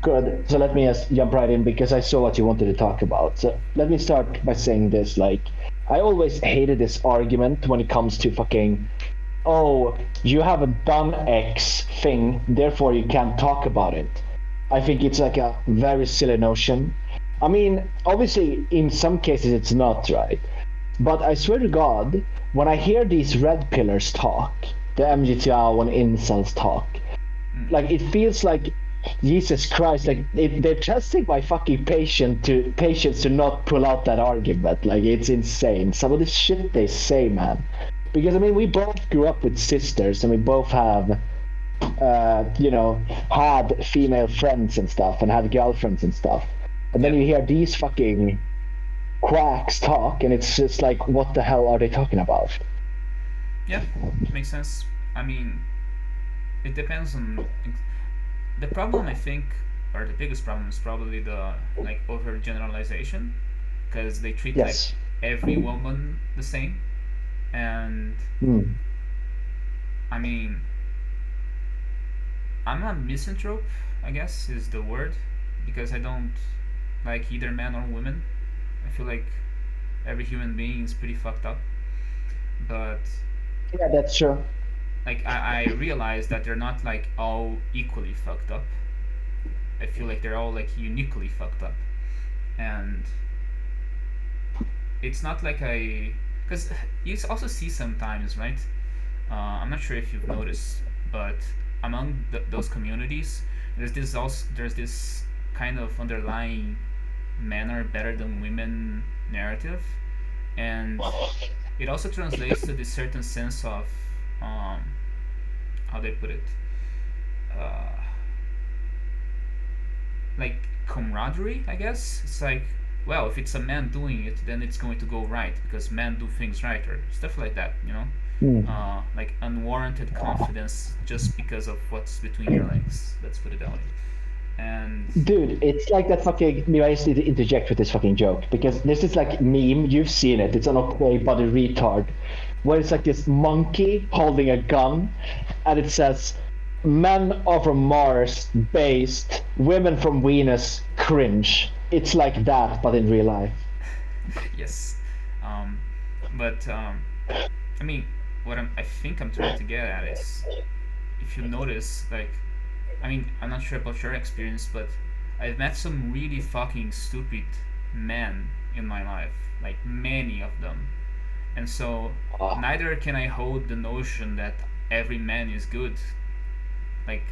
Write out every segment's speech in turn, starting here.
Good. So let me just jump right in because I saw what you wanted to talk about. So let me start by saying this. Like, I always hated this argument when it comes to fucking, oh, you haven't done X thing, therefore you can't talk about it. I think it's like a very silly notion. I mean, obviously, in some cases it's not, right? But I swear to God, when I hear these red pillars talk, the MGTOW and incels talk, like it feels like Jesus Christ, like they're testing my fucking patience to not pull out that argument. Like it's insane. Some of the shit they say, man. Because I mean, we both grew up with sisters, and we both have, had female friends and stuff, and had girlfriends and stuff. And then you hear these fucking quacks talk, and it's just like, what the hell are they talking about? Yeah, makes sense. I mean, it depends on the problem. I think, or the biggest problem is probably the like overgeneralization, because they treat like every woman the same, and I mean, I'm a misanthrope, I guess is the word, because I don't like either men or women. I feel like every human being is pretty fucked up, but yeah, that's true. like I realize that they're not like all equally fucked up. I feel like they're all like uniquely fucked up, and it's not like because you also see sometimes, right? I'm not sure if you've noticed, but among those communities, there's this kind of underlying men are better than women narrative, and it also translates to this certain sense of how they put it, like camaraderie, I guess. It's like, well, if it's a man doing it, then it's going to go right because men do things right, or stuff like that, you know. Like unwarranted confidence just because of what's between your legs. Let's put it that way. And dude, it's like that fucking. I just need to interject with this fucking joke because this is like meme. You've seen it. It's an okay body retard, where it's like this monkey holding a gun, and it says, "Men are from Mars based, women from Venus cringe." It's like that, but in real life. Yes, but I mean, what I think I'm trying to get at is, if you notice, like, I mean, I'm not sure about your experience, but I've met some really fucking stupid men in my life, like many of them. And so neither can I hold the notion that every man is good. Like,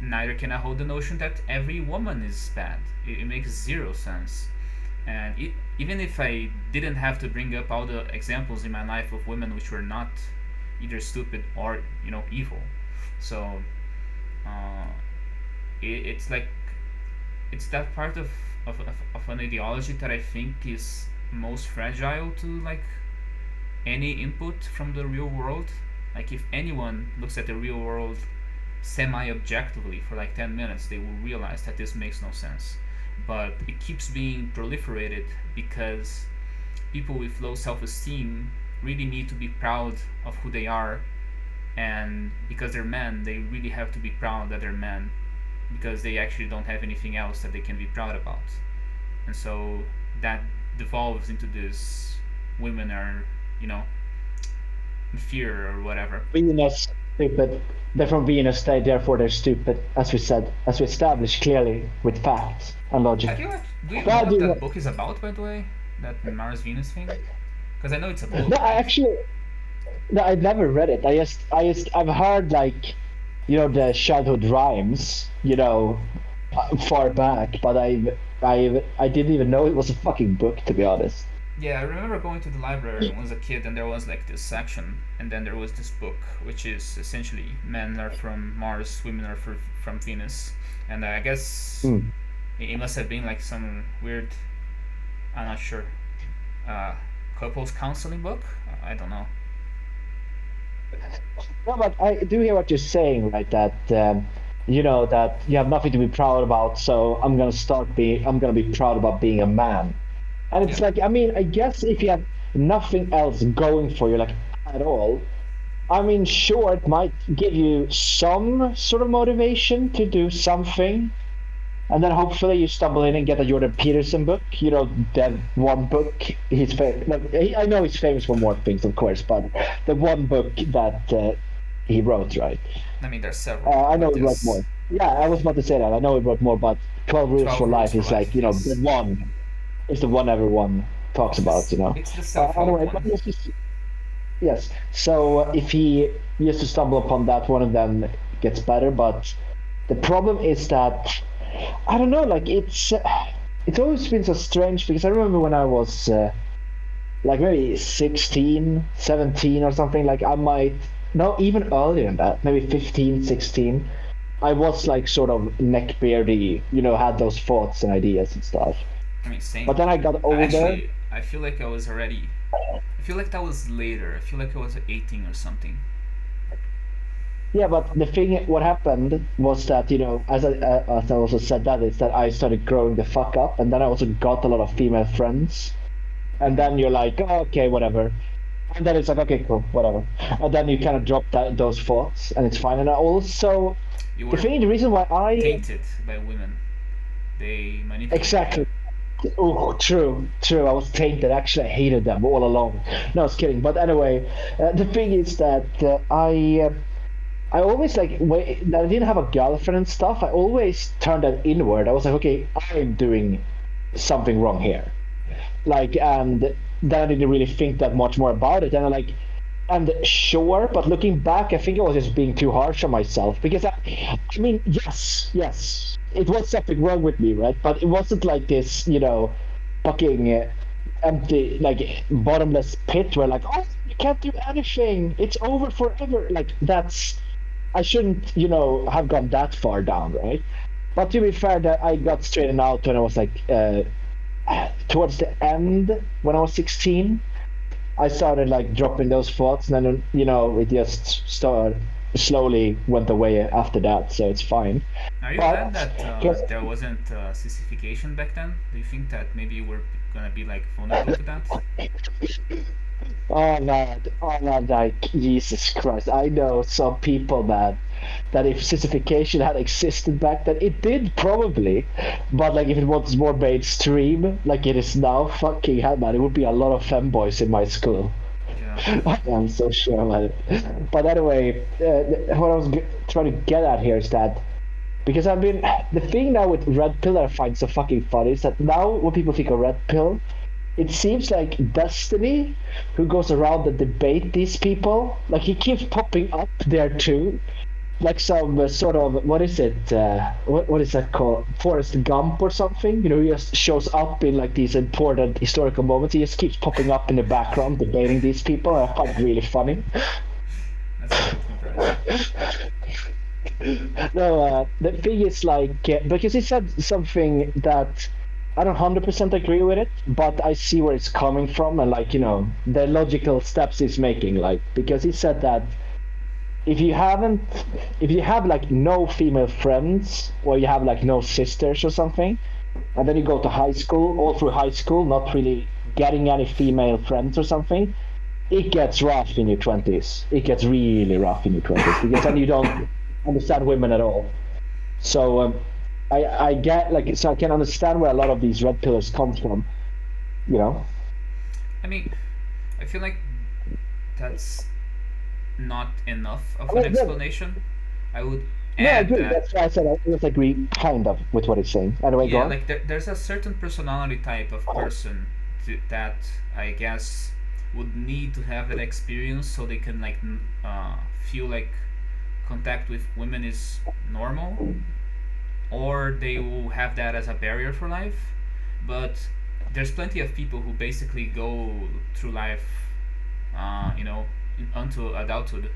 neither can I hold the notion that every woman is bad. It makes zero sense. And even if I didn't have to bring up all the examples in my life of women which were not either stupid or, evil. So it's like, it's that part of an ideology that I think is most fragile to like any input from the real world. Like, if anyone looks at the real world semi-objectively for like 10 minutes, they will realize that this makes no sense. But it keeps being proliferated because people with low self-esteem really need to be proud of who they are, and because they're men, they really have to be proud that they're men because they actually don't have anything else that they can be proud about. And so that devolves into this, women are, inferior or whatever. Venus stupid. They're from Venus, therefore they're stupid, as we said, as we established clearly with facts and logic. Do you know what that book is about, by the way? That Mars Venus thing? Because I know it's a book. No, I've never read it. I've heard like, the childhood rhymes, far back, but I didn't even know it was a fucking book, to be honest. Yeah, I remember going to the library when I was a kid, and there was like this section, and then there was this book, which is essentially men are from Mars, women are from Venus, and I guess it must have been like some weird, I'm not sure, couples counseling book. I don't know. No, but I do hear what you're saying, right? That that you have nothing to be proud about, so I'm gonna be proud about being a man. And it's like, I mean, I guess if you have nothing else going for you, like, at all, I mean, sure, it might give you some sort of motivation to do something, and then hopefully you stumble in and get a Jordan Peterson book. You know, that one book. I know he's famous for more things, of course, but the one book that he wrote, right? I mean, there's several, I know but he wrote yes, more. Yeah, I was about to say that. I know he wrote more, but 12 Rules for 12 Rules Life for is like, Life. you know, the Yes, one. It's the one everyone talks about, you know. it's the self-help Anyway, but one. yes. So if he used to stumble upon that one and then it gets better, but the problem is that I don't know, like it's always been so strange because I remember when I was like maybe 16, 17 or something, like I might no even earlier than that, maybe 15, 16. I was like sort of neckbeardy, you know, had those thoughts and ideas and stuff. I mean, But same. then I got older. Actually, I feel like I was already. I feel like that was later. I feel like I was 18 or something. Yeah, but the thing, what happened was that, you know, as I also said that, is that I started growing the fuck up, and then I also got a lot of female friends, and Hmm. then you're like, oh, okay, whatever, and then it's like, okay, cool, whatever, and then you kind of drop those thoughts, and it's fine. And I also, You the were thing, the reason why I tainted by women. They manipulated you. exactly. Oh, true, true. I was tainted. Actually, I hated them all along. No, I was kidding. But anyway, the thing is that I always like when I didn't have a girlfriend and stuff. I always turned that inward. I was like, okay, I'm doing something wrong here. Like, and then I didn't really think that much more about it. And I like, and sure, but looking back, I think I was just being too harsh on myself because I mean, yes, it was something wrong with me, right? But it wasn't like this, you know, fucking empty, like bottomless pit where like, oh, you can't do anything. It's over forever. Like that's I shouldn't, you know, have gone that far down, right? But to be fair, that I got straightened out when I was like towards the end when I was 16. I started like dropping those thoughts, and then you know it just started slowly went away after that, so it's fine. Are you glad But that just there wasn't sissification back then? Do you think that maybe you were gonna be like vulnerable to that? oh man, like Jesus Christ, I know some people, man, that if sissification had existed back then, it did probably, but like if it was more mainstream, like it is now, fucking hell, man, it would be a lot of femboys in my school. Yeah. I'm so sure about it. But anyway, what I was trying to get at here is that because I've been the thing now with red pill that I find so fucking funny is that now when people think of red pill, it seems like Destiny, who goes around and debate these people, like he keeps popping up there too, like some sort of what is it? What is that called? Forrest Gump or something? You know, he just shows up in like these important historical moments. He just keeps popping up in the background debating these people. I find it really funny. That's a good comparison. No, the thing is like because he said something that I don't 100% agree with it, but I see where it's coming from and like you know the logical steps he's making. Like because he said that if you haven't, if you have like no female friends or you have like no sisters or something, and then you go to high school, all through high school, not really getting any female friends or something, it gets rough in your 20s. It gets really rough in your 20s because then you don't understand women at all. So I get like so I can understand where a lot of these red pillars come from. You know. I mean, I feel like that's not enough of I an mean, yeah, explanation. I would no, I add agree. that, That's why I said I just agree kind of with what he's saying. Anyway, go yeah, on. like there's a certain personality type of person that I guess would need to have that experience so they can like feel like contact with women is normal, or they will have that as a barrier for life. But there's plenty of people who basically go through life, you know, until adulthood,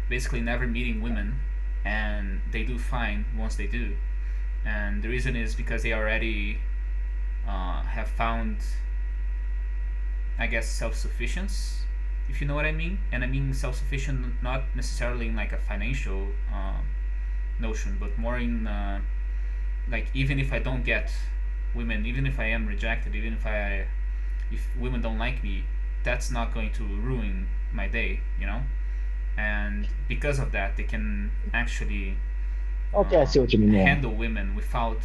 basically never meeting women, and they do fine once they do. And the reason is because they already have found, I guess, self-sufficiency, if you know what I mean. And I mean self-sufficient not necessarily in like a financial notion, but more in like even if I don't get women, even if I am rejected, even if women don't like me, that's not going to ruin my day, you know. And because of that, they can actually Okay, I see what you mean. Yeah. handle women without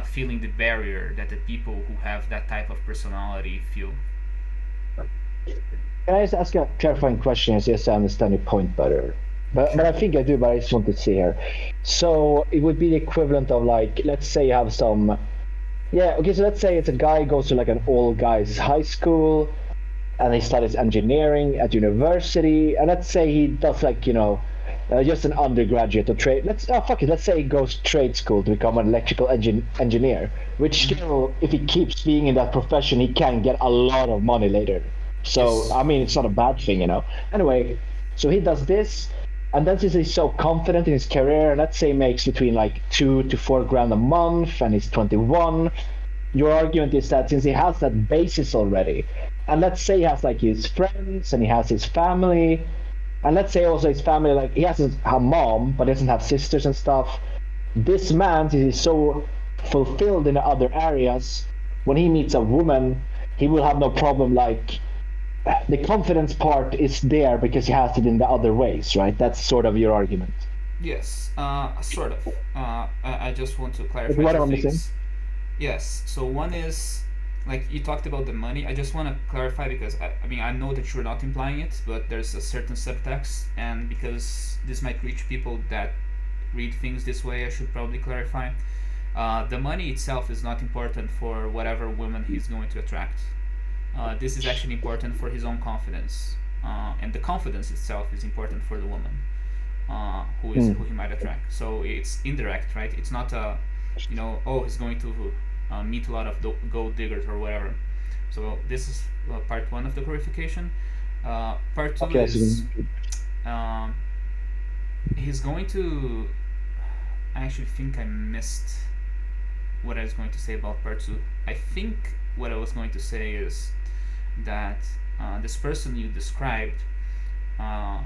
feeling the barrier that the people who have that type of personality feel. Can I just ask a clarifying question just to understand your point better? But Sure. I think I do, but I just want to see here. So it would be the equivalent of like, let's say you have some, yeah, okay, so let's say it's a guy who goes to like an all guys high school and he studies engineering at university, and let's say he does like, just an undergraduate or trade. Fuck it, let's say he goes trade school to become an electrical engineer, which Mm-hmm. still, if he keeps being in that profession, he can get a lot of money later. So, Yes. I mean, it's not a bad thing. Anyway, so he does this, and then since he's so confident in his career, and let's say he makes between like 2 to 4 grand a month, and he's 21. Your argument is that since he has that basis already, and let's say he has like his friends and he has his family, and let's say also his family, like he has a mom but doesn't have sisters and stuff. This man, since he's so fulfilled in the other areas, when he meets a woman, he will have no problem. Like the confidence part is there because he has it in the other ways, right? That's sort of your argument. Yes. Sort of. I just want to Like clarify what two am I missing? things. Yes. So one is like you talked about the money. I just want to clarify because I mean I know that you're not implying it, but there's a certain subtext, and because this might reach people that read things this way, I should probably clarify. The money itself is not important for whatever woman he's going to attract. This is actually important for his own confidence, and the confidence itself is important for the woman who he might attract. So it's indirect, right? It's not oh, he's going to meet a lot of gold diggers or whatever. So this is part one of the clarification. Part two Okay, that's is um, he's going to. I actually think I missed what I was going to say about part two. I think what I was going to say is that this person you described, uh,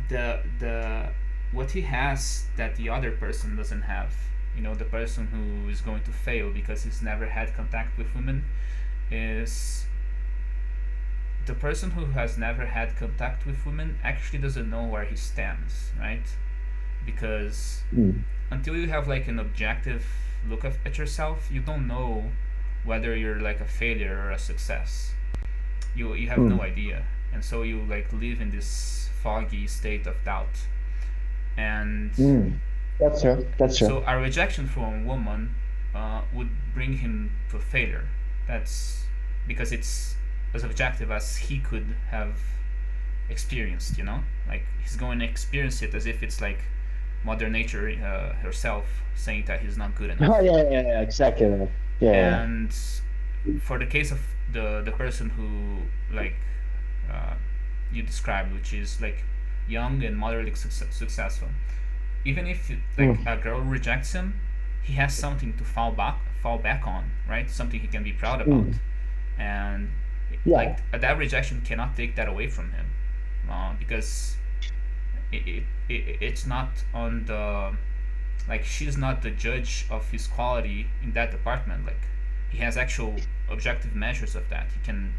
the what he has that the other person doesn't have. The person who is going to fail because he's never had contact with women is the person who has never had contact with women actually doesn't know where he stands, right? Because mm, until you have like an objective look at yourself, you don't know whether you're like a failure or a success. You have no mm, idea, and so you like live in this foggy state of doubt. And mm. That's true. That's true. so a rejection from a woman would bring him to failure. That's because it's as objective as he could have experienced. Like he's going to experience it as if it's like Mother Nature herself saying that he's not good Oh enough. yeah, exactly. Yeah, yeah. And for the case of the person who like uh, you described, which is like young and moderately successful, even if like Mm, a girl rejects him, he has something to fall back on, right? Something he can be proud about, mm. and Yeah. like that rejection cannot take that away from him, because it's not on the like she's not the judge of his quality in that department. Like he has actual objective measures of that. He can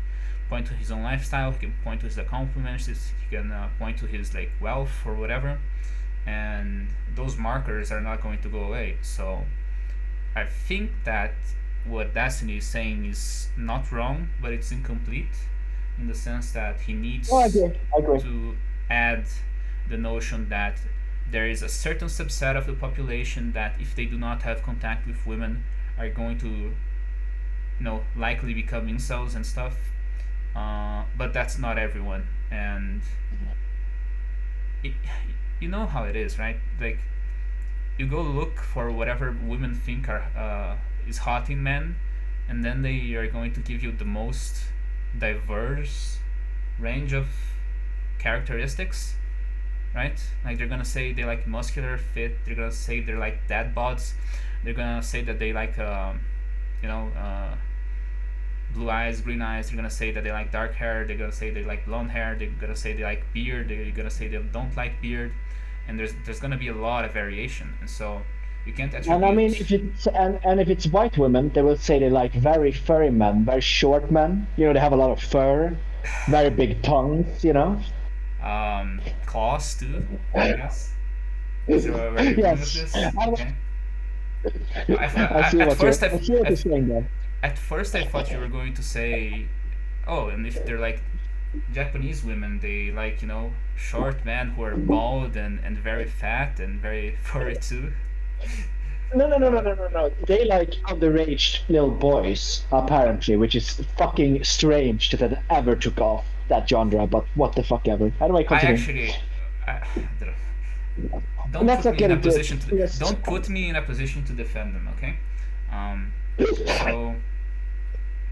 point to his own lifestyle. He can point to his accomplishments. He can point to his like wealth or whatever, and those markers are not going to go away. So I think that what Destiny is saying is not wrong, but it's incomplete in the sense that he Oh, I needs agree. I agree. to add the notion that there is a certain subset of the population that if they do not have contact with women are going to likely become incels and stuff, but that's not everyone. And it, you know how it is, right? Like you go look for whatever women think are is hot in men, and then they are going to give you the most diverse range of characteristics, right? Like they're gonna say they like muscular, fit. They're gonna say they're like dad bods. They're gonna say that they like you know blue eyes, green eyes. They're gonna say that they like dark hair. They're gonna say they like blonde hair. They're gonna say they like beard. They're gonna say they don't like beard. And there's gonna be a lot of variation, and so you can't And I mean, attribute. if it's white women, they will say they like very furry men, very short men. They have a lot of fur, very big tongues. Claws too, I guess. Is there where you're going with Yes. this? Okay. I see At what you're. first, I see what you're saying there. at first I thought you were going to say, oh, and if they're like Japanese women, they like, short men who are bald and very fat and very furry too. No, no, no, no, Uh, no, no, no. They like underage little boys, apparently, which is fucking strange that it ever took off that genre. But what the fuck ever. Anyway, I continue. actually, I, don't Let's put not me get in a into it. position to Yes. don't put me in a position to defend them, okay? So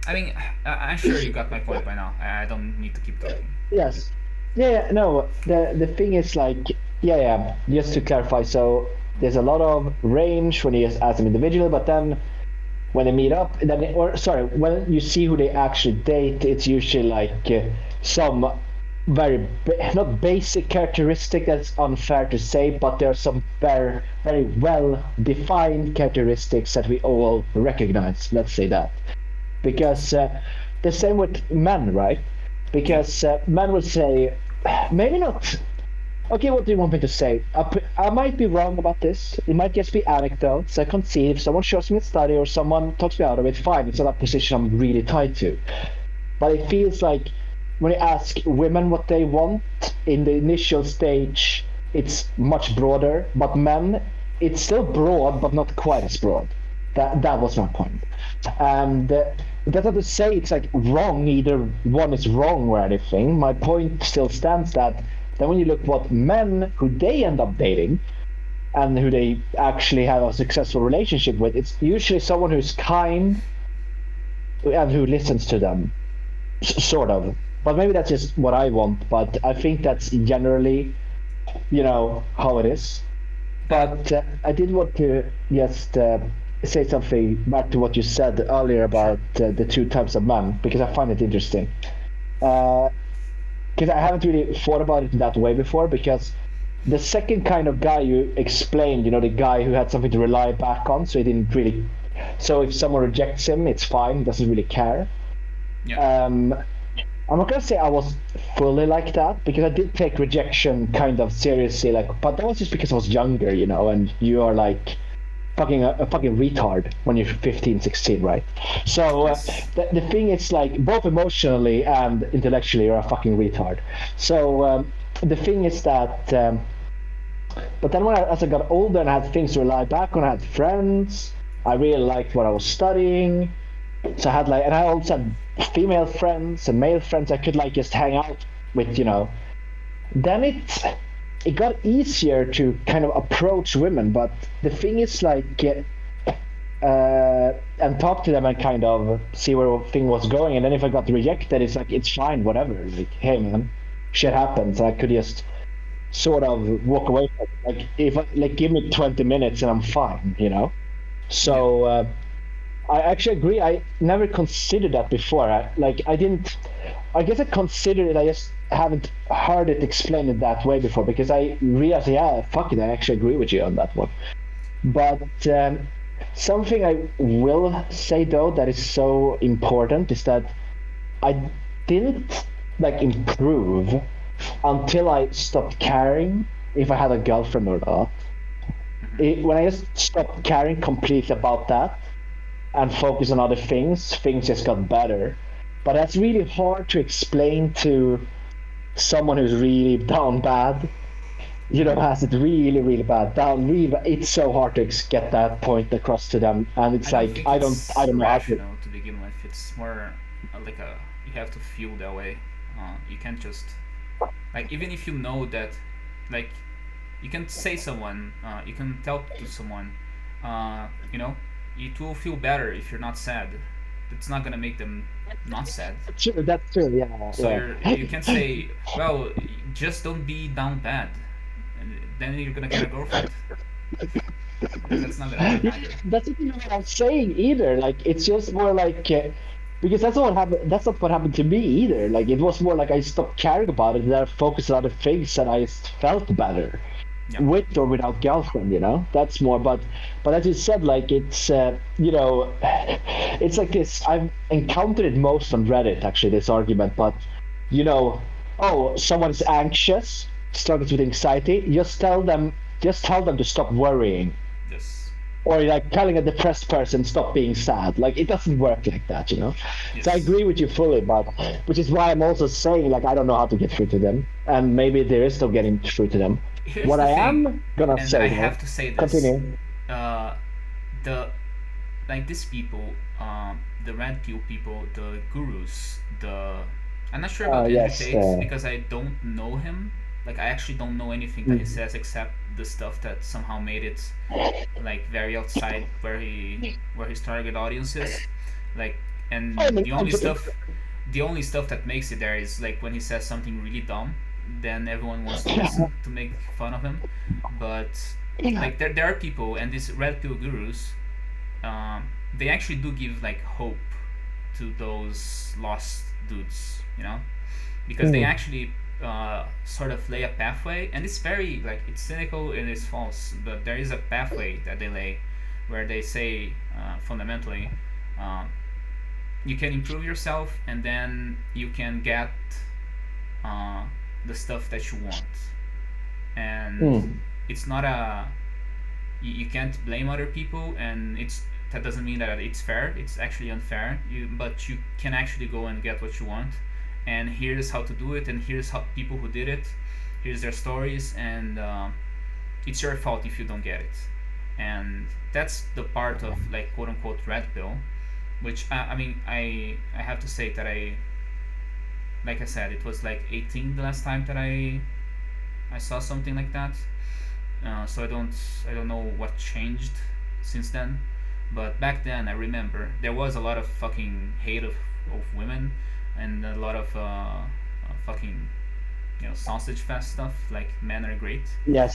I mean, I'm sure you got my point by now. I don't need to keep talking. Yes. Yeah, yeah, no, the thing is like, yeah, yeah, just to clarify, so there's a lot of range when you ask them individually, but then when they meet up, then or sorry, when you see who they actually date, it's usually like some very not basic characteristic, that's unfair to say, but there are some very well defined characteristics that we all recognize. Let's say that because the same with men, right? Yeah. Because men will say, maybe not. Okay, what do you want me to say? I might be wrong about this. It might just be anecdotes. I concede. If someone shows me a study or someone talks me out of it, fine. It's not a position I'm really tied to. But it feels like when you ask women what they want in the initial stage, it's much broader. But men, it's still broad, but not quite as broad. That was my point. And that's not to say it's like wrong. Either one is wrong or anything. My point still stands that then when you look what men who they end up dating and who they actually have a successful relationship with, it's usually someone who's kind and who listens to them, sort of. But maybe that's just what I want. But I think that's generally, how it is. Uh, But I did want to just say something back to what you said earlier sure. about the two types of men, because I find it interesting. Because I haven't really thought about it in that way before, because the second kind of guy you explained, the guy who had something to rely back on, so he didn't really. So if someone rejects him, it's fine, doesn't really care. Yeah. Um, I'm not gonna say I was fully like that because I did take rejection kind of seriously, but that was just because I was younger, and you are like fucking a fucking retard when you're 15, 16, right? So Yes. the thing is like both emotionally and intellectually you're a fucking retard. So the thing is that, but then as I got older and I had things to rely back on, I had friends. I really liked what I was studying. So I had and I also had female friends and male friends I could just hang out with, Then it got easier to kind of approach women, but the thing is and talk to them and kind of see where the thing was going. And then if I got rejected, it's like it's fine, whatever. Like, hey man, shit happens. I could just sort of walk away from it. Like if give me 20 minutes and I'm fine. Yeah. So I actually agree. I never considered that before. I didn't. I guess I considered it. I just haven't heard it explained in that way before because I realized, yeah, fuck it. I actually agree with you on that one. But something I will say though that is so important is that I didn't improve until I stopped caring if I had a girlfriend or not. When I just stopped caring completely about that and focus on other things just got better. But that's really hard to explain to someone who's really down bad. Has it really, really bad down. Really, it's so hard to get that point across to them, and it's I don't like think I it's don't know how to. rational to begin with. It's more like you have to feel that way. You can't just even if you know that like you can say someone you can tell to someone you know it will feel better if you're not sad. It's not gonna make them not sad. True, that's true. Yeah, So yeah. you can say, well, just don't be down bad, and then you're gonna get a girlfriend. That's not gonna happen Yeah, either. that's not even what I'm saying either. It's just more because that's not what happened. That's not what happened to me either. It was more like I stopped caring about it and I focused on other things and I just felt better, Yeah. with or without girlfriend. That's more. But as you said, it's it's like this. I've encountered it most on Reddit actually. This argument, but you know, oh, someone's anxious, struggles with anxiety. Just tell them to stop worrying. Yes. or like telling a depressed person stop being sad. Like it doesn't work like that, you know. So I Yes. agree with you fully, but which is why I'm also saying like I don't know how to get through to them, and maybe there is no getting through to them. Here's What the I thing, am gonna and I say though, have to say this. continue. Uh, the like these people, the red pill people, the gurus, the I'm not sure about Andrew Yes, Tate because I don't know him. Like I actually don't know anything that he mm, says except the stuff that somehow made it like very outside where his target audience is. Like I and mean, the only stuff that makes it there is like when he says something really dumb, then everyone wants to listen to make fun of him. But like there are people and these red pill gurus, they actually do give like hope to those lost dudes, you know, because they mm, actually sort of lay a pathway, and it's very like it's cynical and it's false, but there is a pathway that they lay, where they say fundamentally, um, you can improve yourself, and then you can get uh, the stuff that you want, and mm, it's not a you can't blame other people, and it's that doesn't mean that it's fair. It's actually unfair. But you can actually go and get what you want, and here's how to do it, and here's how people who did it, here's their stories, and it's your fault if you don't get it. And that's the part of like quote unquote red pill, which I mean I have to say that I like I said it was like 18 the last time that I saw something like that. So I don't know what changed since then, but back then I remember there was a lot of fucking hate of women and a lot of fucking sausage fest stuff like men are great, yes,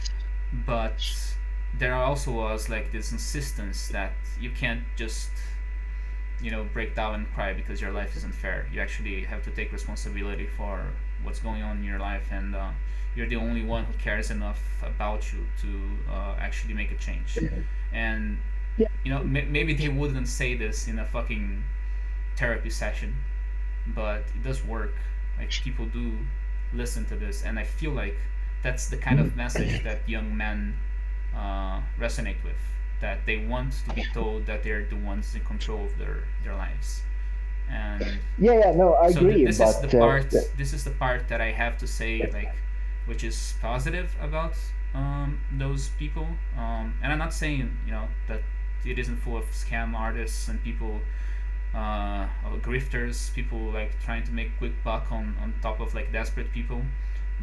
but there also was like this insistence that you can't just break down and cry because your life isn't fair. You actually have to take responsibility for what's going on in your life, and you're the only one who cares enough about you to actually make a change. And yeah, maybe they wouldn't say this in a fucking therapy session, but it does work. Like people do listen to this, and I feel like that's the kind of message that young men resonate with. That they want to be told that they're the ones in control of their lives. And yeah. No, I so agree, this is the but part. This is the part that I have to say, like, which is positive about those people. And I'm not saying that it isn't full of scam artists and people, grifters, people like trying to make quick buck on top of like desperate people,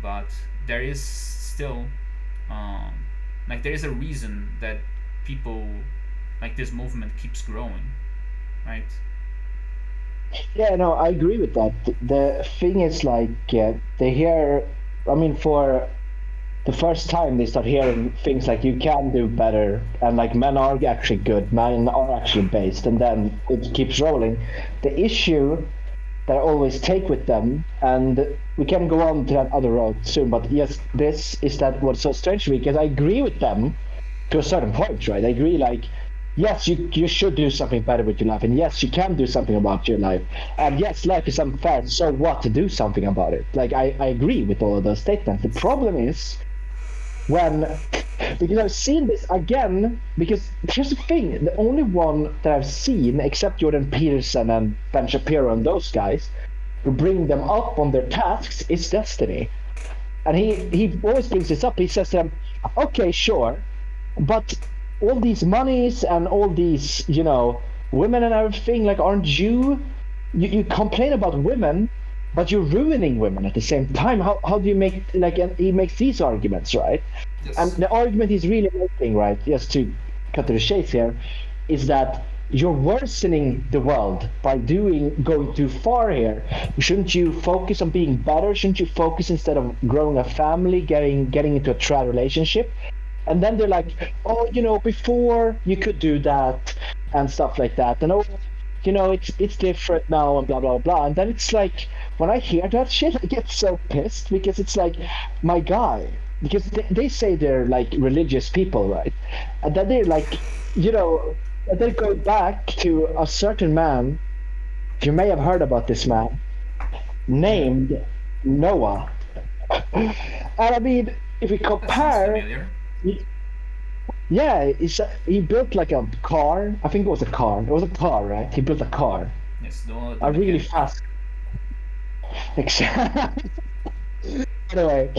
but there is still like there is a reason that people like this movement keeps growing, right? yeah, no, I agree with that. The thing is, like, they hear, I mean, for the first time they start hearing things like you can do better, and like men are actually good, men are actually based, and then it keeps rolling. The issue that I always take with them, and we can go on to that other road soon, but yes, this is that what's so strange to me, because I agree with them to a certain point, right? I agree, like, yes, you should do something better with your life, and yes, you can do something about your life, and yes, life is unfair. So what to do something about it? Like I agree with all of those statements. The problem is when because I've seen this again. Because here's the thing: the only one that I've seen, except Jordan Peterson and Ben Shapiro and those guys, who bring them up on their tasks, is Destiny. And he always brings this up. He says to them, "Okay, sure, but all these monies and all these women and everything, like, aren't you complain about women, but you're ruining women at the same time. How do you make, like, and he makes these arguments, right? And Yes. the argument he's really making, right, just to cut to the chase here, is that you're worsening the world by going too far here. Shouldn't you focus on being better? Shouldn't you focus, instead of growing a family, getting into a trad relationship? And then they're like, oh, before you could do that and stuff like that, and oh, it's different now and blah blah blah. And then it's like, when I hear that shit, I get so pissed, because it's like, my guy, because they say they're like religious people, right? And then they're like, and they go back to a certain man. You may have heard about this man Mm-hmm. named Noah. And I mean, if we That sounds compare, familiar. Yeah, he built like a car. I think it was a car. It was a car, right? He built a car, Yes, the a really mechanic. fast. Anyway,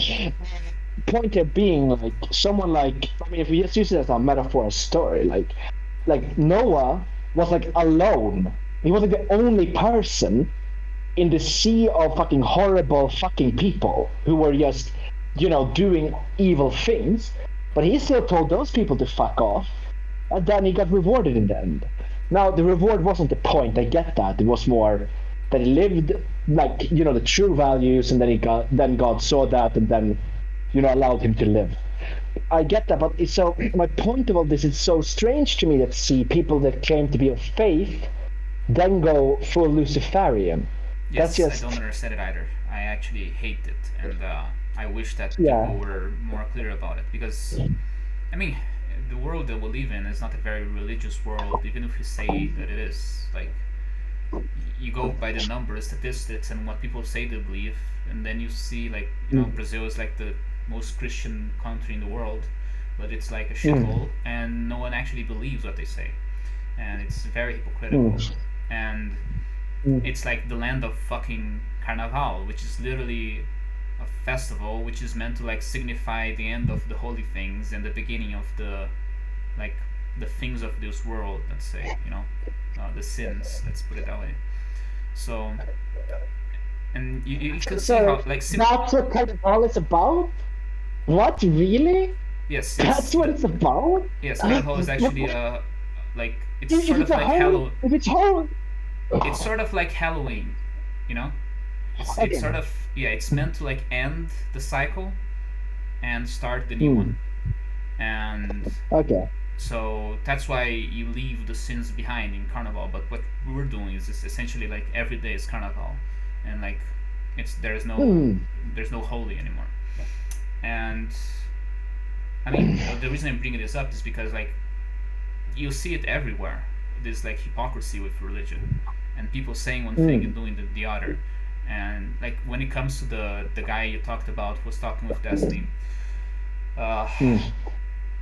point of being like someone like I mean, if we just use it as a metaphor, a story, like Noah was like alone. He was like the only person in the sea of fucking horrible fucking people who were just, doing evil things. But he still told those people to fuck off, and then he got rewarded in the end. Now the reward wasn't the point. I get that. It was more that he lived like the true values, and then God saw that, and then allowed him to live. I get that, but it's so my point of all this is so strange to me that see people that claim to be of faith then go full Luciferian. That's Yes, I just don't understand it either. I actually hate it, and I wish that yeah. people were more clear about it. Because, I mean, the world that we live in is not a very religious world, even if you say that it is. Like, you go by the numbers, statistics, and what people say they believe, and then you see, like, Mm, Brazil is like the most Christian country in the world, but it's like a mm, shithole, and no one actually believes what they say, and it's very hypocritical. mm, And mm, it's like the land of fucking Carnaval, which is literally a festival which is meant to like signify the end of the holy things and the beginning of the like the things of this world. Let's say the sins. Let's put it that way. So and you can see so how like that's what Carnival is about? What, really? yes, That's what it's about? yes, Carnival is actually like it's If sort it's of a like whole, if it's whole, it's sort of like Halloween, you know. It's sort okay. of yeah. It's meant to like end the cycle and start the new one. Mm, And okay. so that's why you leave the sins behind in Carnival. But what we're doing is just essentially like every day is Carnival, and like it's Hmm. there's no holy anymore. And I mean the reason I'm bringing this up is because like you see it everywhere. This like hypocrisy with religion, and people saying one thing and Hmm. doing the other. And like when it comes to the guy you talked about who was talking with Destiny, uh, Hmm.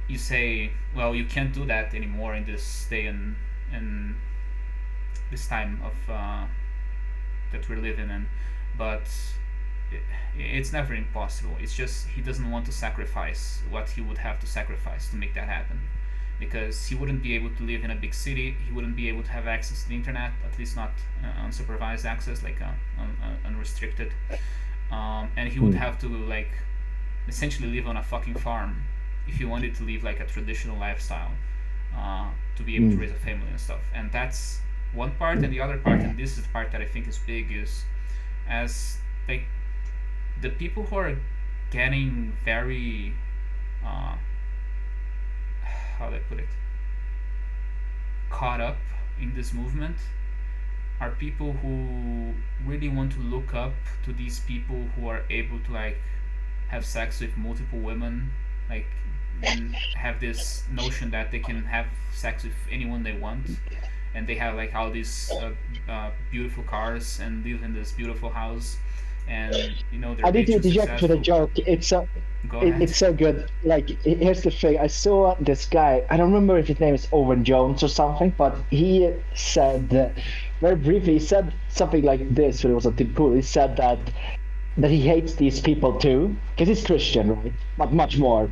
you say, well, you can't do that anymore in this day and this time of that we're living in, but it, it's never impossible. It's just he doesn't want to sacrifice what he would have to sacrifice to make that happen, because he wouldn't be able to live in a big city. He wouldn't be able to have access to the internet, at least not unsupervised access, like unrestricted. And he would Hmm. have to like essentially live on a fucking farm if he wanted to live like a traditional lifestyle to be able to Hmm. raise a family and stuff. And that's one part, and the other part, and this is the part that I think is big, is as like the people who are getting very uh, how do I put it, caught up in this movement are people who really want to look up to these people who are able to like have sex with multiple women, like, and have this notion that they can have sex with anyone they want, and they have like all these beautiful cars and live in this beautiful house, and they're I did rich you and did you for the successful. joke? It's so Go ahead. it's so good. Like here's the thing. I saw this guy. I don't remember if his name is Owen Jones or something, but he said very briefly. He said something like this when it was on Tim Pool. He said that he hates these people too because he's Christian, right? But much more,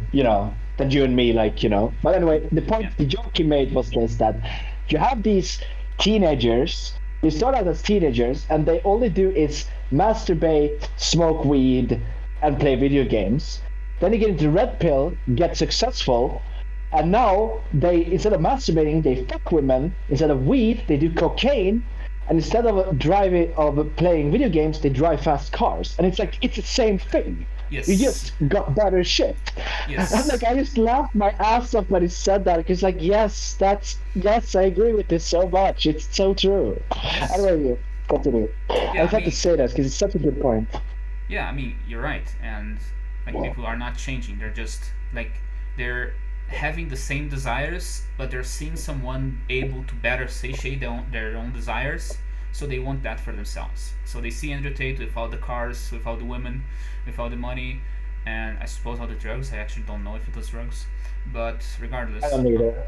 than you and me, like But anyway, the Yeah. point, the joke he made was this: that you have these teenagers. They start out as teenagers, and they all they do is masturbate, smoke weed, and play video games. Then they get into red pill, get successful, and now they instead of masturbating, they fuck women. Instead of weed, they do cocaine, and instead of driving of playing video games, they drive fast cars. And it's like it's the same thing. You Yes. just got better shit. And like Yes. I just laughed my ass off when he said that because like yes, I agree with this so much. It's so true. Yes. Anyway, you continue. I Yeah. just had to say that because it's such a good point. Yeah, I mean, you're right. And like people are not changing. They're just like they're having the same desires, but they're seeing someone able to better satiate their own desires. So they want that for themselves. So they see Andrew Tate with all the cars, with all the women, with all the money, and I suppose all the drugs. I actually don't know if it was drugs, But I regardless, don't either.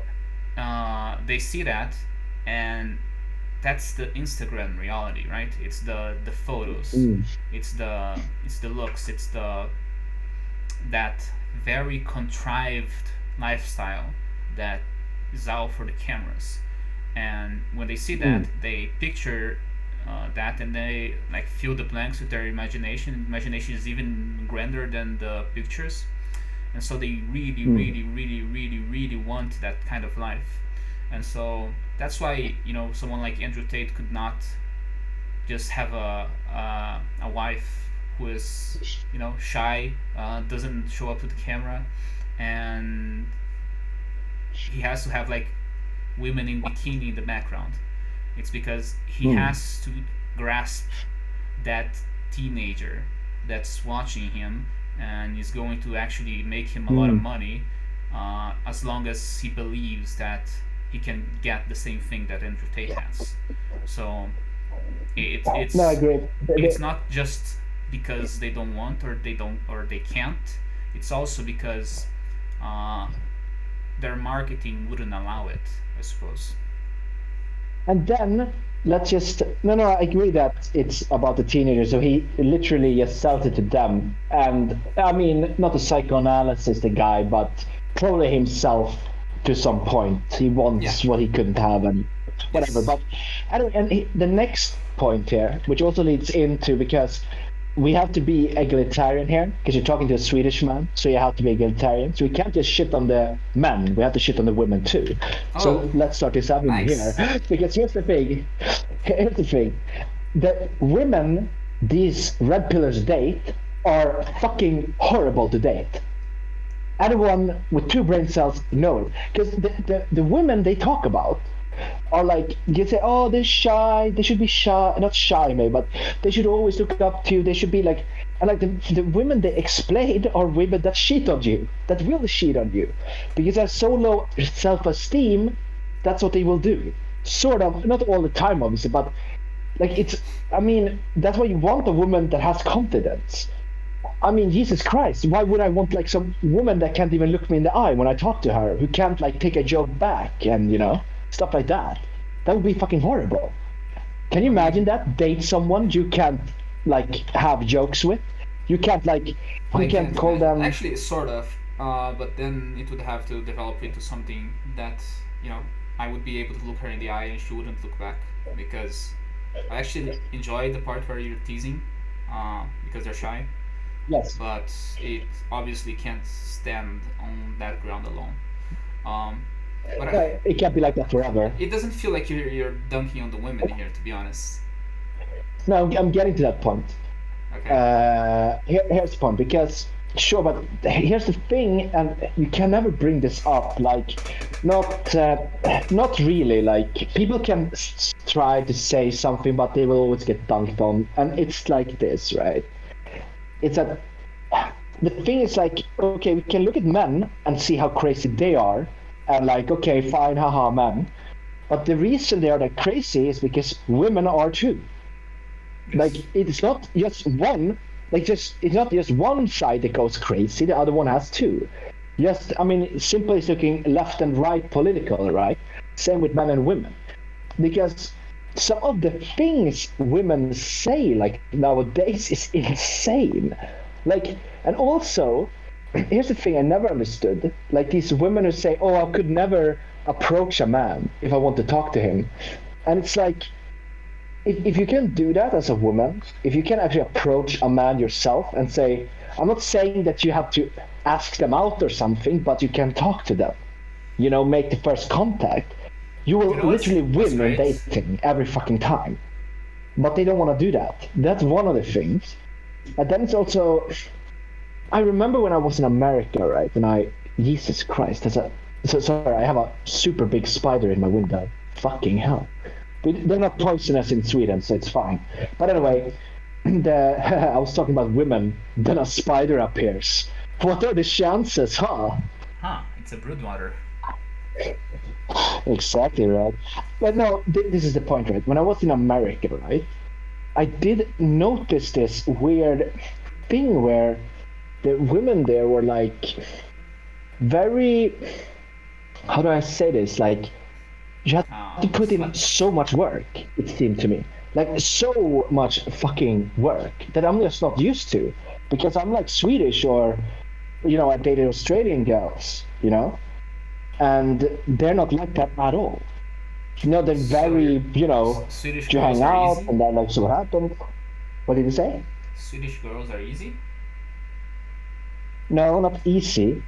they see that, and that's the Instagram reality, right? It's the photos, Mm, it's the looks, it's the that very contrived lifestyle that is out for the cameras. And when they see that, mm, they picture that, and they like fill the blanks with their imagination. Imagination is even grander than the pictures, and so they really, mm, really, really, really, really want that kind of life. And so that's why someone like Andrew Tate could not just have a wife who is shy, doesn't show up to the camera, and he has to have like women in bikini in the background. It's because he mm, has to grasp that teenager that's watching him and is going to actually make him a lot of mm. money, as long as he believes that he can get the same thing that Andrew Tate has. So it, No, I it's agree. it's not just because they don't want, or they can't. It's also because uh, their marketing wouldn't allow it, I suppose. And then let's just no, I agree that it's about the teenagers. So he literally just sells it to them, and I mean, not a psychoanalysis, the guy, but probably himself to some point. He Yeah. wants what he couldn't have, and whatever. Yes. But anyway, and the next point here, which also leads into because we have to be egalitarian here because you're talking to a Swedish man, so you have to be egalitarian. So we can't just shit on the men; we have to shit on the women too. Oh, So let's start this avenue here, nice. because here's the thing. Here's the thing: the women these red pillars date are fucking horrible to date. Anyone with two brain cells know it, because the women they talk about are like, you say, oh, they're shy, they should be shy, not shy maybe, but they should always look up to you, they should be like, and like the women they explain are women that cheat on you, that will cheat on you, because they're so low self-esteem. That's what they will do, sort of, not all the time obviously, but like it's, I mean, that's why you want a woman that has confidence. I mean, Jesus Christ, why would I want like some woman that can't even look me in the eye when I talk to her, who can't like take a joke back and stuff like that? That would be fucking horrible. Can you I imagine mean, that? Date someone you can't like have jokes with. You can't like I you can't can't call imagine. them. Actually, sort of. But then it would have to develop into something that you know I would be able to look her in the eye and she wouldn't look back, because I actually enjoy the part where you're teasing, because they're shy. Yes. But it obviously can't stand on that ground alone. Um, but It can't be like that forever. it doesn't feel like you're dunking on the women here, to be honest. No, I'm getting to that point. Okay. Here's the point, because sure, but here's the thing, and you can never bring this up. Like, not really. Like, people can try to say something, but they will always get dunked on, and it's like this, right? It's that the thing is like, okay, we can look at men and see how crazy they are, and like, okay, fine, haha, men. But the reason they are that crazy is because women are too. Like, Yes. it's not just one, like, just it's not just one side that goes crazy, the other one has two. Just, I mean, simply looking left and right political, right? Same with men and women, because some of the things women say like nowadays is insane. Like, and also, here's the thing I never understood: like these women who say, oh, I could never approach a man if I want to talk to him. And it's like, if you can do that as a woman, if you can actually approach a man yourself and say, I'm not saying that you have to ask them out or something, but you can talk to them, make the first contact, you will You know literally what's win in great? dating every fucking time. But they don't want to do that. That's one of the things. And then it's also, I remember when I was in America, right? And Jesus Christ, sorry, I have a super big spider in my window. Fucking hell. They're not poisonous in Sweden, so it's fine. But anyway, I was talking about women, then a spider appears. What are the chances, huh? Huh? It's a broodwater. Exactly right. But no, this is the point, right? When I was in America, right, I did notice this weird thing where the women there were like, very, how do I say this? Like, you have to put in so much work, it seemed to me. Like, so much fucking work that I'm just not used to. Because I'm like Swedish or, I dated Australian girls, and they're not like that at all. They're So your very, Swedish you hang girls are out easy. and then like, so what happened? What did you say? Swedish girls are easy. No, not easy.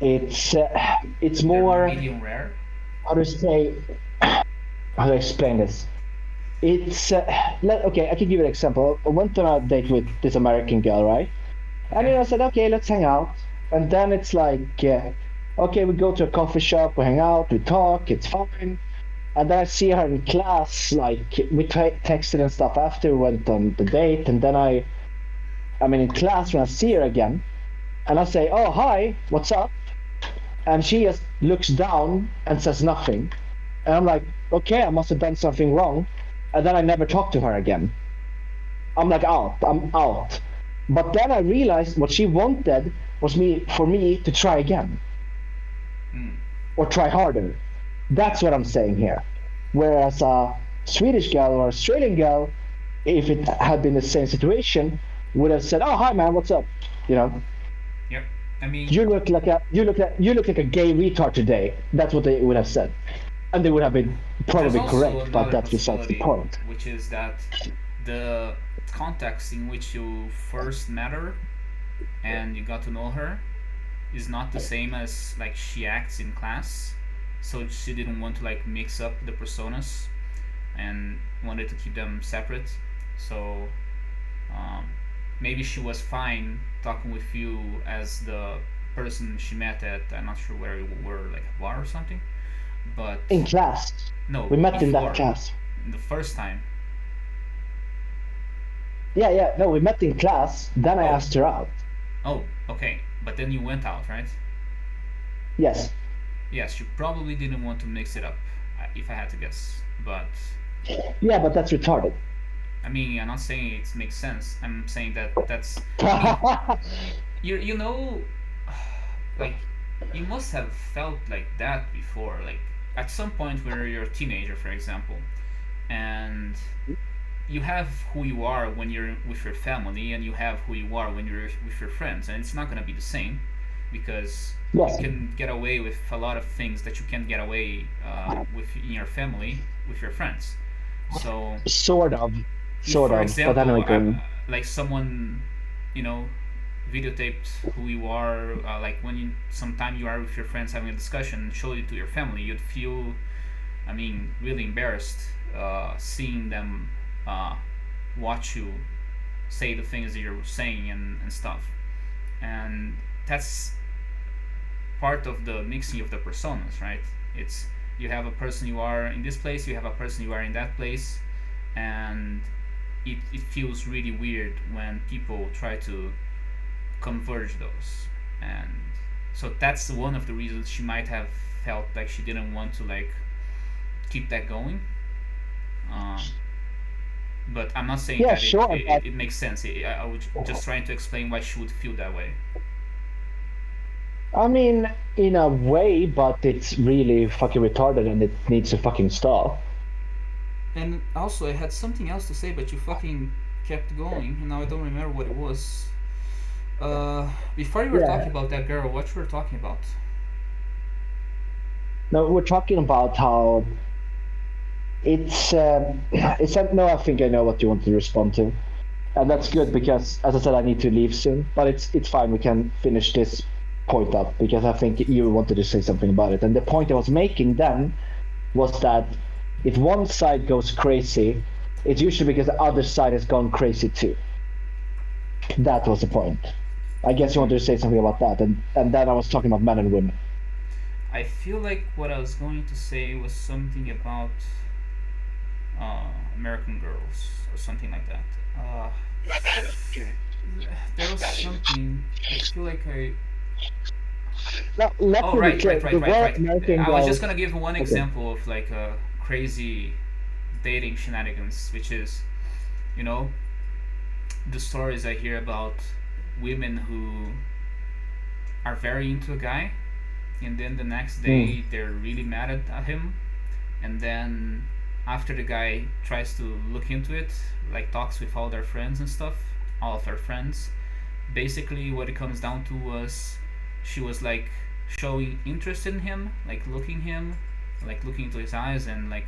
It's They're more, medium rare. how to say, how do I explain this? It's okay. I can give you an example. I went on a date with this American girl, right? And Okay. I said, okay, let's hang out. And then it's like, okay, we go to a coffee shop, we hang out, we talk, it's fine. And then I see her in class, like we texted and stuff after we went on the date. And then I mean, in class when I see her again, and I say, oh hi, what's up? And she just looks down and says nothing. And I'm like, okay, I must have done something wrong. And then I never talk to her again. I'm like out. I'm out. But then I realized what she wanted was for me to try again Mm. or try harder. Yeah. That's what I'm saying here. Whereas a Swedish girl or Australian girl, if it had been the same situation, would have said, "Oh, hi man, what's up?" You know, Yep. I mean, you look like a gay retard today. That's what they would have said, and they would have been there's probably also correct. But another that's besides the possibility, point. which is that the context in which you first met her and you got to know her is not the same as like she acts in class. So she didn't want to like mix up the personas and wanted to keep them separate. So um, maybe she was fine talking with you as the person she met at, I'm not sure where you were, like a bar or something. But In class, no, we met in that before, class. the first time. Yeah, yeah. No, we met in class. Then I Oh, asked her out. oh, okay. But then you went out, right? Yes. Yes, you probably didn't want to mix it up, if I had to guess. But Yeah, but that's retarded. I mean, I'm not saying it makes sense. I'm saying that that's. I mean, you know, like you must have felt like that before. Like at some point where you're a teenager, for example, and you have who you are when you're with your family, and you have who you are when you're with your friends, and it's not gonna be the same because you Yes. can get away with a lot of things that you can't get away with in your family with your friends. So Sort of. if, Sort for of. But example, anyway, go. like someone, you know, videotaped who you are, like when you sometime you are with your friends having a discussion and showed it to your family, you'd feel, I mean, really embarrassed seeing them uh, watch you say the things that you're saying and stuff. And that's part of the mixing of the personas, right? It's you have a person you are in this place, you have a person you are in that place, and it feels really weird when people try to converge those. And so that's one of the reasons she might have felt like she didn't want to like keep that going. Um, but I'm not saying Yeah, that sure. But it makes sense. I was just trying to explain why she would feel that way. I mean, in a way, but it's really fucking retarded and it needs to fucking stop. And also, I had something else to say, but you fucking kept going, and now I don't remember what it was. Before you were talking Yeah. about that girl, what you were talking about? No, we're talking about how it's no. I think I know what you want to respond to, and that's good because, as I said, I need to leave soon. But it's fine. We can finish this point up because I think you wanted to say something about it. And the point I was making then was that if one side goes crazy, it's usually because the other side has gone crazy too. That was the point. I guess you wanted to say something about that, and then I was talking about men and women. I feel like what I was going to say was something about American Girls or something like that. There was something. I feel like I. Now, let Oh, me be right, clear. right, right, The right, word right. American I was Girl. just gonna give one Okay. example of like a crazy dating shenanigans, which is, you know, the stories I hear about women who are very into a guy and then the next Mm. day they're really mad at him, and then after the guy tries to look into it, like talks with all their friends and stuff, all of her friends, basically what it comes down to was she was like showing interest in him, like looking into his eyes and like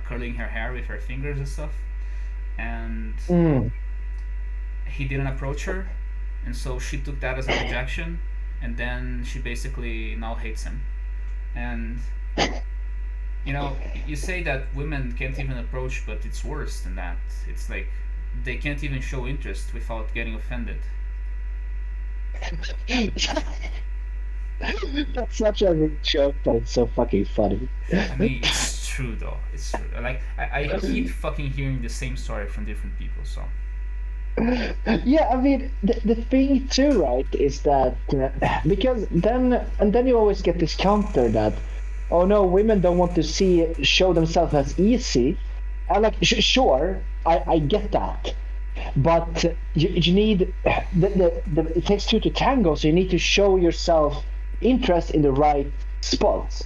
curling her hair with her fingers and stuff, and Mm. he didn't approach her, and so she took that as a rejection, and then she basically now hates him. And you say that women can't even approach, but it's worse than that. It's like they can't even show interest without getting offended. That's such a rude joke, but it's so fucking funny. I mean, it's true though. It's true. Like I keep fucking hearing the same story from different people. So Yeah, I mean, the thing too, right, is that because then you always get this counter that, oh no, women don't want to show themselves as easy. And like, sure, I get that, but you need it takes two to tango, so you need to show yourself interest in the right spots.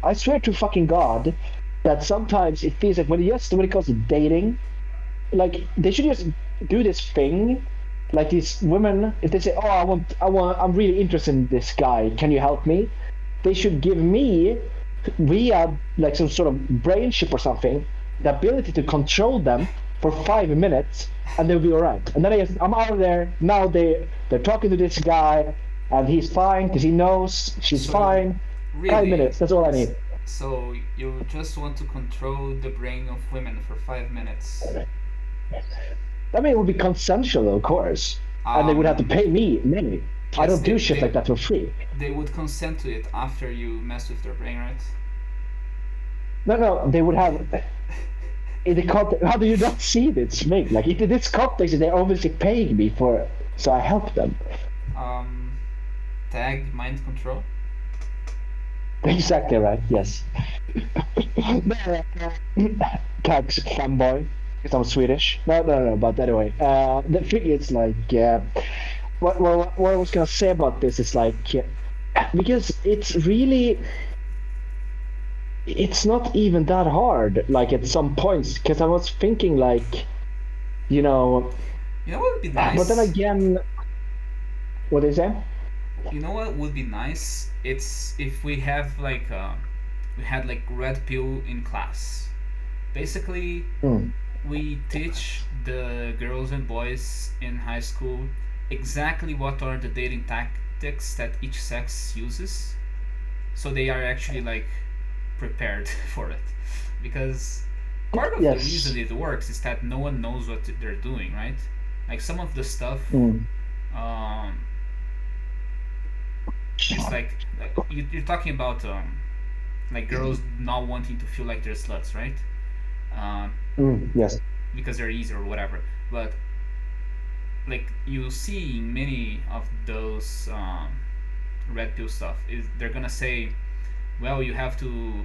I swear to fucking God that sometimes it feels like when it comes to dating, like they should just do this thing. Like these women, if they say, "Oh, I'm really interested in this guy. Can you help me?" They should give me, via like some sort of brain chip or something, the ability to control them for 5 minutes, and they'll be all right. And then I'm out of there. Now they're talking to this guy, and he's fine because he knows she's so fine. Five really, minutes. That's all I need. so you just want to control the brain of women for 5 minutes? I mean, it would be consensual, of course, and they would have to pay me money. I Yes, don't do shit like that for free. they would consent to it after you mess with their brain, right? No, they would have. In the context, how do you not see this thing? Like in this context, they're obviously paying me for it, so I help them. Um, Tag mind control. Exactly right. Yes. Tags fanboy, because I'm Swedish. No. But anyway, the thing is like, what I was gonna say about this is like, because it's not even that hard. Like at some points, because I was thinking like, you know, You know what would be nice? but then again, what is that? You know what would be nice? It's if we have like we had like red pill in class. Basically, Mm. we teach the girls and boys in high school exactly what are the dating tactics that each sex uses, so they are actually like prepared for it. Because part of the Yes. reason it works is that no one knows what they're doing, right? Like some of the stuff, Mm. um, it's like you're talking about like girls not wanting to feel like they're sluts, right? Um, Yes. because they're easy or whatever. But like you see in many of those red pill stuff is they're gonna say, well, you have to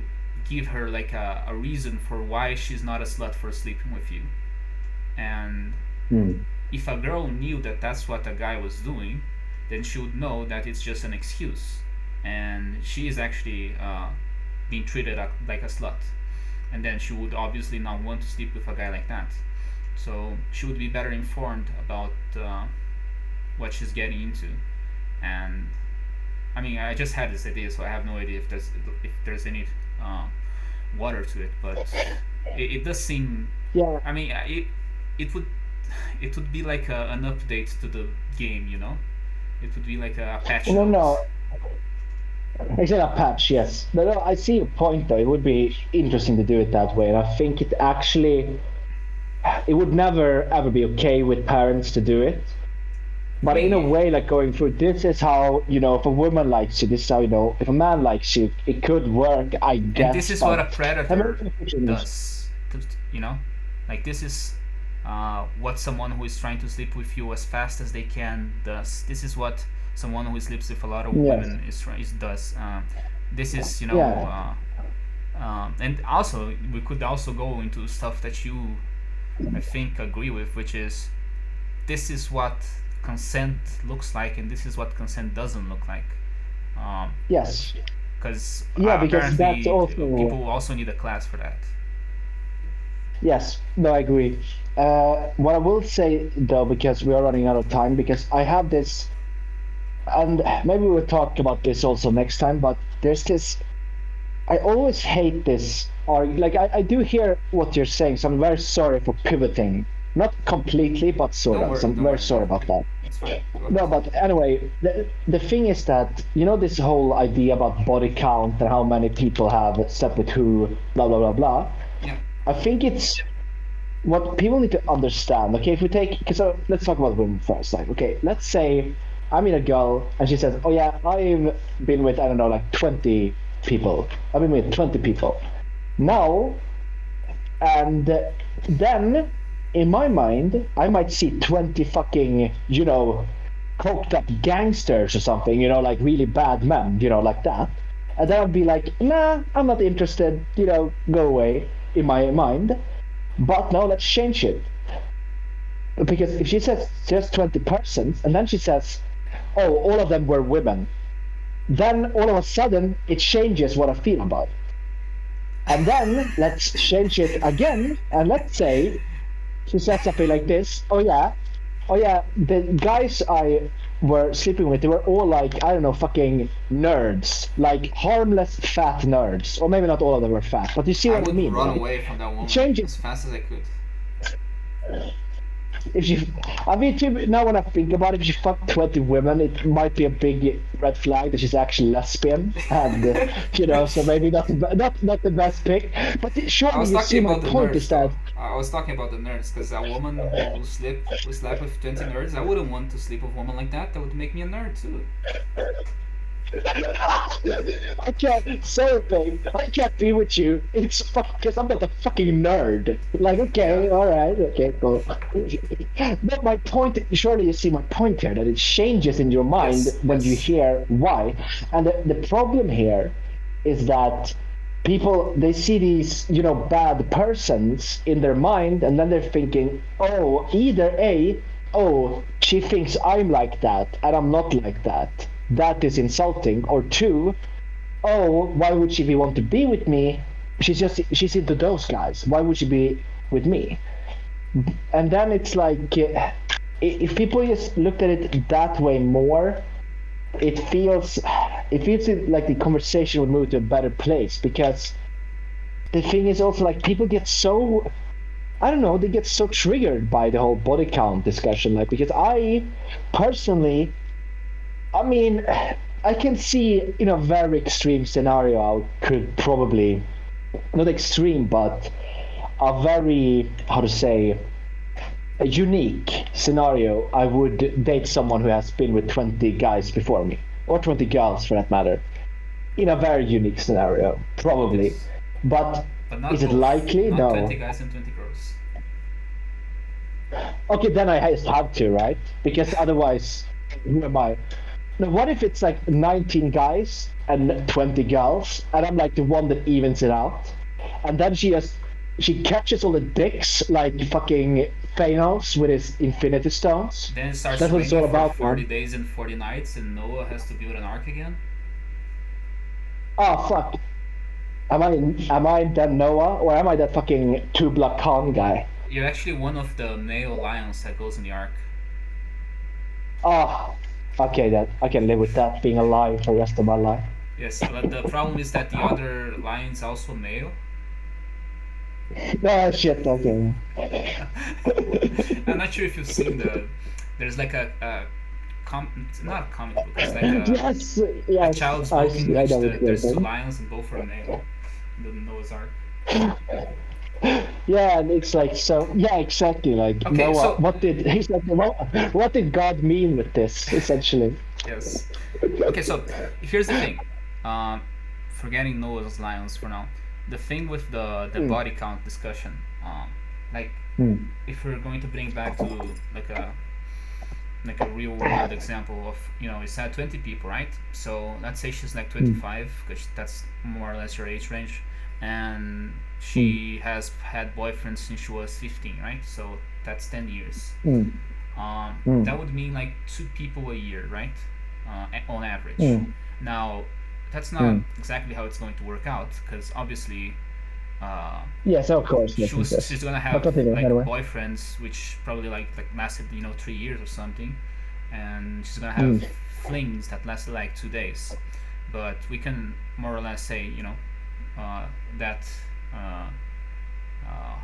give her like a reason for why she's not a slut for sleeping with you. And Mm. if a girl knew that that's what a guy was doing, then she would know that it's just an excuse, and she is actually being treated like a slut, and then she would obviously not want to sleep with a guy like that. So she would be better informed about what she's getting into. And I mean, I just had this idea, so I have no idea if there's any uh, water to it, but it does seem. Yeah. I mean, it would it would be like an update to the game, you know. It would be like a patch No, note. no. Except a patch, yes. No, I see your point though. It would be interesting to do it that way, and I think it would never ever be okay with parents to do it. But in a way, like going through, this is how, if a woman likes you, this is how, if a man likes you, it could work, I guess. And this is what a predator American fiction is- does, you know? Like, this is what someone who is trying to sleep with you as fast as they can does. This is what someone who sleeps with a lot of Yes. women does. This is, Yeah. and also, we could also go into stuff that you, I think, agree with, which is this is what consent looks like, and this is what consent doesn't look like. Yes. Because Yeah, because that's apparently also. people also need a class for that. Yes, no, I agree. What I will say though, because we are running out of time, because I have this, and maybe we'll talk about this also next time, but there's this. I always hate this, or like I do hear what you're saying, so I'm very sorry for pivoting. Not completely, but sort Don't of. So worry, I'm don't very worry. sorry about that. It's fine. Go ahead. No, but anyway, the thing is that, this whole idea about body count and how many people have slept with who, blah, blah, blah, blah. Yeah. I think it's what people need to understand. Okay, if we take, because let's talk about women first. Like, okay, let's say I meet a girl and she says, "Oh yeah, I've been with, I don't know, like 20 people. I've been with 20 people now," and then in my mind, I might see 20 fucking, coked up gangsters or something, like really bad men, like that. And then I'd be like, nah, I'm not interested, go away in my mind. But now let's change it. Because if she says just 20 persons, and then she says, oh, all of them were women, then all of a sudden it changes what I feel about it. And then let's change it again, and let's say she says something like this, oh yeah, the guys I were sleeping with, they were all like, I don't know, fucking nerds, like harmless fat nerds, or maybe not all of them were fat, but you see I what I would mean, run right? away from that woman Change as it. fast as I could. If she, I mean, now when I think about it, if she fucked 20 women, it might be a big red flag that she's actually lesbian, and so maybe not the best pick. But I surely was you see talking my about the point nerds is though. that I was talking about the nerds because a woman who slept with 20 nerds, I wouldn't want to sleep with a woman like that. That would make me a nerd too. I can't. Sorry, babe. I can't be with you. It's because I'm not a fucking nerd. Like, okay, Yeah. all right, okay, cool. But my point. Surely you see my point here that it changes in your mind Yes. when you Yes. hear why. And the problem here is that people they see these bad persons in their mind, and then they're thinking, oh, either a, oh, she thinks I'm like that and I'm not like that, that is insulting, or two, oh, why would she be want to be with me, she's into those guys, why would she be with me? And then it's like, if people just looked at it that way more, it feels like the conversation would move to a better place. Because the thing is also, like, people get so, I don't know, they get so triggered by the whole body count discussion. Like, because I personally, I mean, I can see in a very extreme scenario I could probably, not extreme, but a very, how to say, a unique scenario, I would date someone who has been with 20 guys before me, or 20 girls for that matter, in a very unique scenario, probably. Yes. But But not is it both. likely? Not 20 No. guys and 20 girls. Okay, then I just have to, right? Because otherwise, who am I? Now, what if it's like 19 guys and 20 girls, and I'm like the one that evens it out, and then she catches all the dicks like fucking Thanos with his Infinity Stones. Then it starts That's what it's all raining for about, 40 man. days and 40 nights, and Noah has to build an ark again. Oh fuck! Am I that Noah, or am I that fucking Tubla Khan guy? You're actually one of the male lions that goes in the ark. Oh, okay, that I can live with that being a lie for the rest of my life. Yes, but the problem is that the other lion's also male. Oh shit! Okay. I'm not sure if you've seen there's like it's not a comic book. It's like Yes, a yes. child's book in I which know what you're there's two saying. lions and both are male. The Noah's Ark. Yeah, and it's like, so. Yeah, exactly. Like, Okay, Noah, so he's like, what did God mean with this? Essentially. yes. Okay, so here's the thing. Um, Forgetting Noah's lions for now. The thing with the Mm. body count discussion. Like Mm. if we're going to bring back to like a real world example of it's had 20 people, right? So let's say she's like 25 because that's more or less her age range, and she has had boyfriends since she was 15, right? So that's 10 years. Mm. Mm. That would mean like 2 people a year, right? On average. Mm. Now, that's not Mm. exactly how it's going to work out because obviously uh, Yes, of course, yes, yes, she's yes. gonna But have continue like anyway. boyfriends which probably like lasted 3 years or something, and she's gonna have Mm. flings that lasted like 2 days. But we can more or less say uh, that uh,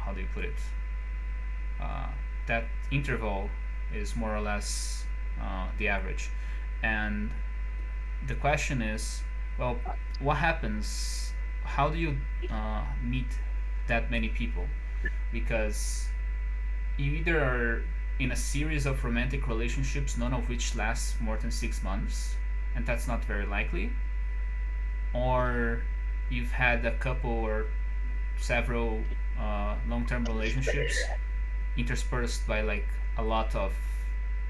how do you put it, uh, that interval is more or less the average. And the question is, well, what happens? How do you meet that many people? Because you either are in a series of romantic relationships, none of which lasts more than 6 months, and that's not very likely, or you've had a couple or several long-term relationships interspersed by like a lot of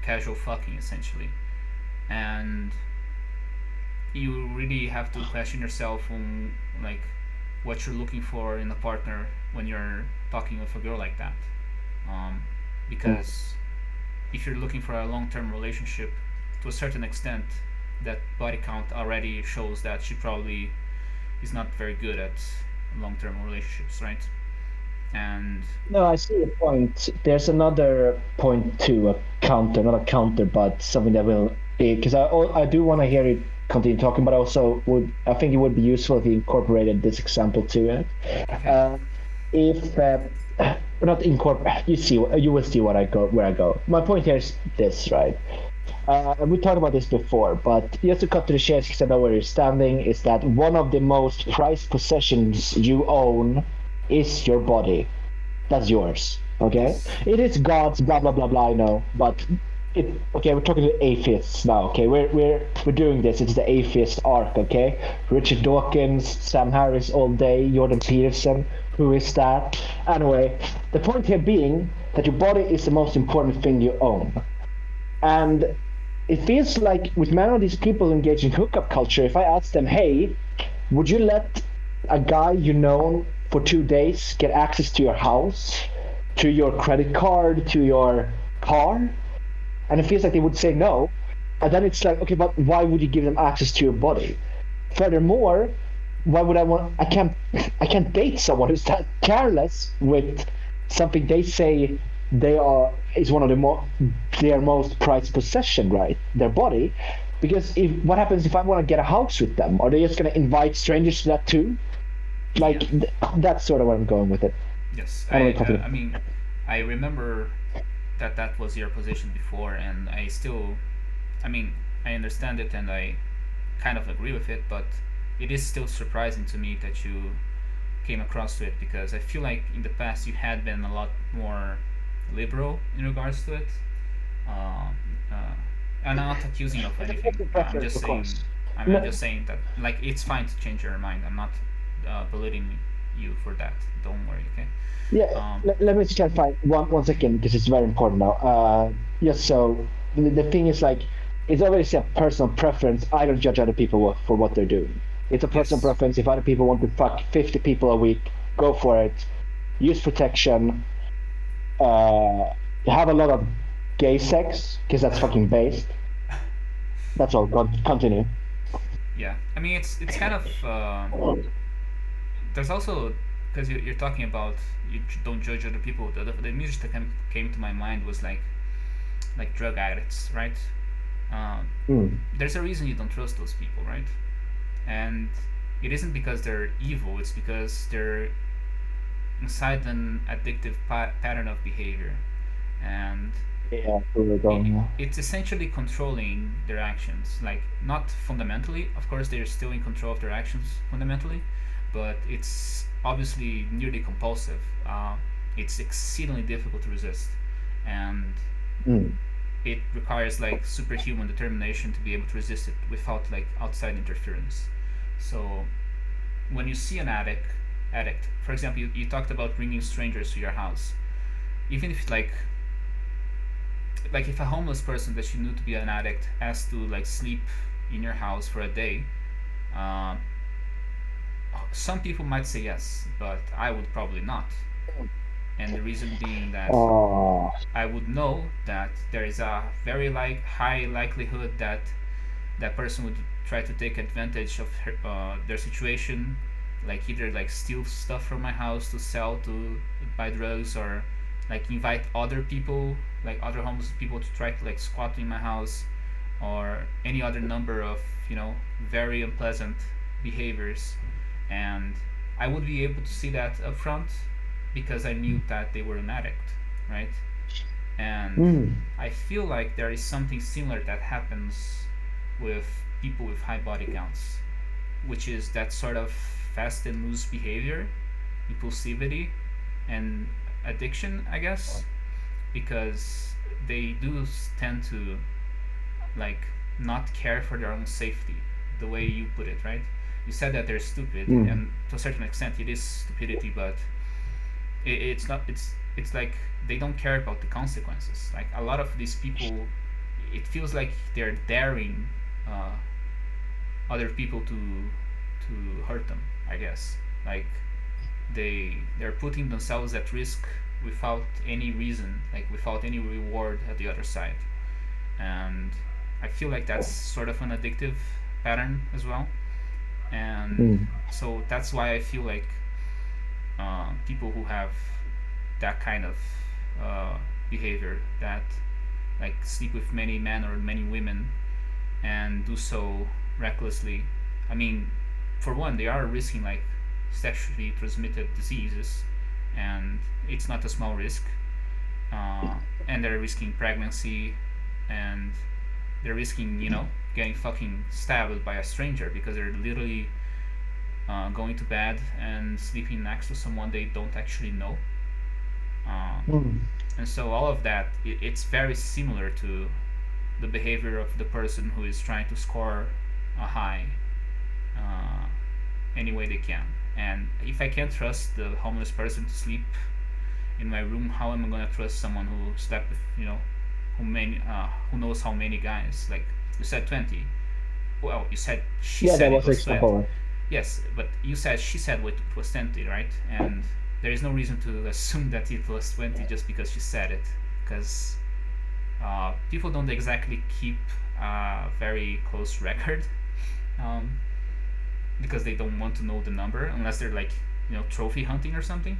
casual fucking essentially, and you really have to question yourself on like what you're looking for in a partner when you're talking with a girl like that, um, Mm. because if you're looking for a long-term relationship, to a certain extent that body count already shows that she probably is not very good at long-term relationships, right? And No, I see your point. There's another point to a counter, not a counter, but something that will, because I do want to hear you continue talking, but also would I think it would be useful if you incorporated this example to it. okay. Uh, if not incorporate, you will see what I go where I go. My point here is this, right? We talked about this before, but just to cut to the chase, because I know where you're standing, is that one of the most prized possessions you own is your body. That's yours. Okay, Yes. it is God's. Blah blah blah blah. I know, but it. Okay, we're talking to atheists now. Okay, we're doing this. It's the atheist arc. Okay, Richard Dawkins, Sam Harris all day, Jordan Peterson. Who is that? Anyway, the point here being that your body is the most important thing you own, and it feels like with many of these people engaged in hookup culture, if I ask them, hey, would you let a guy you know for 2 days get access to your house, to your credit card, to your car? And it feels like they would say no. And then it's like, okay, but why would you give them access to your body? Furthermore, why would I want? I can't date someone who's that careless with something they say they are is one of their most prized possession, right? Their body. Because if what happens if I want to get a house with them? Are they just going to invite strangers to that too? Like Yeah. that's sort of where I'm going with it. Yes. Anyway, continue. I mean, I remember that that was your position before, and I still, I mean, I understand it and I kind of agree with it, but it is still surprising to me that you came across to it because I feel like in the past you had been a lot more liberal in regards to it. Uh, uh, I'm not accusing you of It's a anything. personal I'm preference, just of saying. course. I'm No, just saying that like it's fine to change your mind. I'm not belittling you for that. Don't worry, okay? yeah, Um, let me just clarify one second because it's very important now. Yes, so the thing is like it's always a personal preference. I don't judge other people for what they're doing. It's a personal yes, preference. If other people want to fuck 50 people a week, go for it. Use protection. Uh, have a lot of gay sex because that's fucking based. That's all. Continue. yeah. I mean, it's kind of there's also because you're talking about you don't judge other people. The music that came to my mind was like drug addicts, right? Um, Mm. there's a reason you don't trust those people, right? And it isn't because they're evil. It's because they're inside an addictive pattern of behavior, and Yeah, where we're going. Yeah. it's essentially controlling their actions. Like not fundamentally, of course, they're still in control of their actions fundamentally, but it's obviously nearly compulsive. It's exceedingly difficult to resist, and Mm. it requires like superhuman determination to be able to resist it without like outside interference. So when you see an addict, for example, you talked about bringing strangers to your house, even if like if a homeless person that you knew to be an addict has to like sleep in your house for a day, uh, some people might say yes, but I would probably not. And the reason being that Oh. I would know that there is a very high likelihood that that person would try to take advantage of their situation, like either like steal stuff from my house to sell to buy drugs, or like invite other people, like other homeless people, to try to like squat in my house, or any other number of very unpleasant behaviors. And I would be able to see that up front because I knew that they were an addict, right? And I feel like there is something similar that happens with people with high body counts, which is that sort of fast and loose behavior, impulsivity, and addiction, I guess, because they do tend to like not care for their own safety, the way you put it, right? You said that they're stupid, and to a certain extent, it is stupidity, but it's not. It's like they don't care about the consequences. Like a lot of these people, it feels like they're daring other people to hurt them, I guess. Like they're putting themselves at risk without any reason, like without any reward at the other side. And I feel like that's sort of an addictive pattern as well. And so that's why I feel like people who have that kind of behavior, that like sleep with many men or many women and do so recklessly. I mean, for one, they are risking like sexually transmitted diseases, and it's not a small risk. And they're risking pregnancy, and they're risking, getting fucking stabbed by a stranger because they're literally going to bed and sleeping next to someone they don't actually know. And so all of that, it's very similar to the behavior of the person who is trying to score a high any way they can. And if I can't trust the homeless person to sleep in my room, how am I gonna trust someone who slept with, who knows how many guys? Like you said 20. Well, you said she said it was 20. Yes, but you said she said it was 20, right? And there is no reason to assume that it was 20 just because she said it, because people don't exactly keep a very close record, because they don't want to know the number unless they're like trophy hunting or something.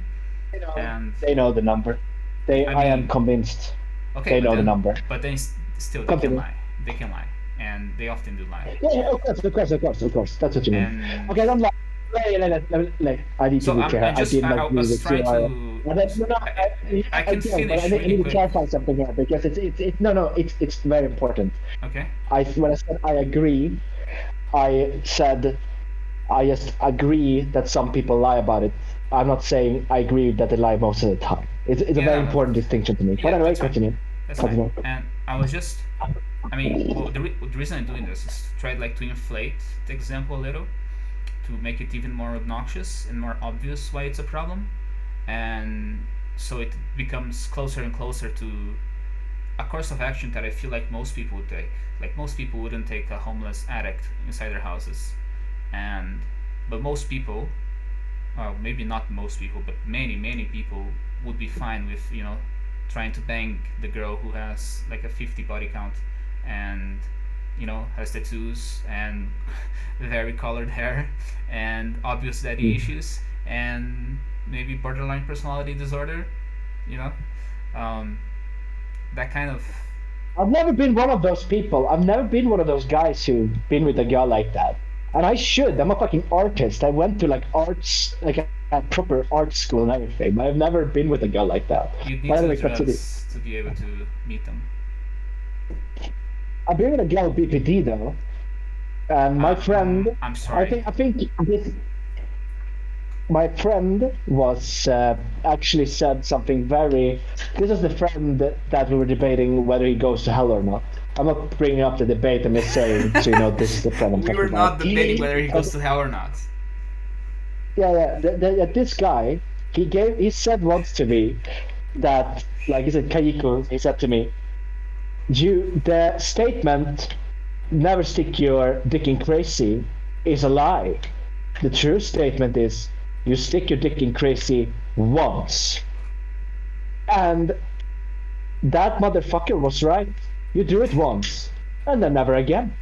And they know the number. I am convinced. Okay, they know the number. But then still they can lie. They can lie, and they often do lie. Yeah, of course. That's what you mean. Okay, don't lie. I need to be careful. I can finish. I need to clarify something here because it's very important. Okay. When I said I agree, I said I just agree that some people lie about it. I'm not saying I agree that they lie most of the time. It's a very important distinction to me. But anyway, continue. That's fine. And I was just, the reason I'm doing this is to try to inflate the example a little, to make it even more obnoxious and more obvious why it's a problem, and so it becomes closer and closer to a course of action that I feel like most people would take. Like most people wouldn't take a homeless addict inside their houses, but most people, well, maybe not most people, but many people would be fine with trying to bang the girl who has like a 50 body count and has tattoos and very colored hair and obvious daddy issues and maybe borderline personality disorder, that kind of. I've never been one of those people. I've never been one of those guys who've been with a girl like that. And I should. I'm a fucking artist. I went to arts, a proper art school and everything, but I've never been with a girl like that. You need drugs to be able to meet them. I've been with a girl with BPD though, and my friend. I'm sorry. I think this. My friend was actually said something very. This is the friend that we were debating whether he goes to hell or not. I'm not bringing up the debate. I'm just saying, so this is the friend I'm talking about. We were not debating whether he goes to hell or not. Yeah. This guy, he said once to me that, he said, Kaiko, he said to me, the statement, never stick your dick in crazy, is a lie. The true statement is, you stick your dick in crazy once. And that motherfucker was right. You do it once, and then never again.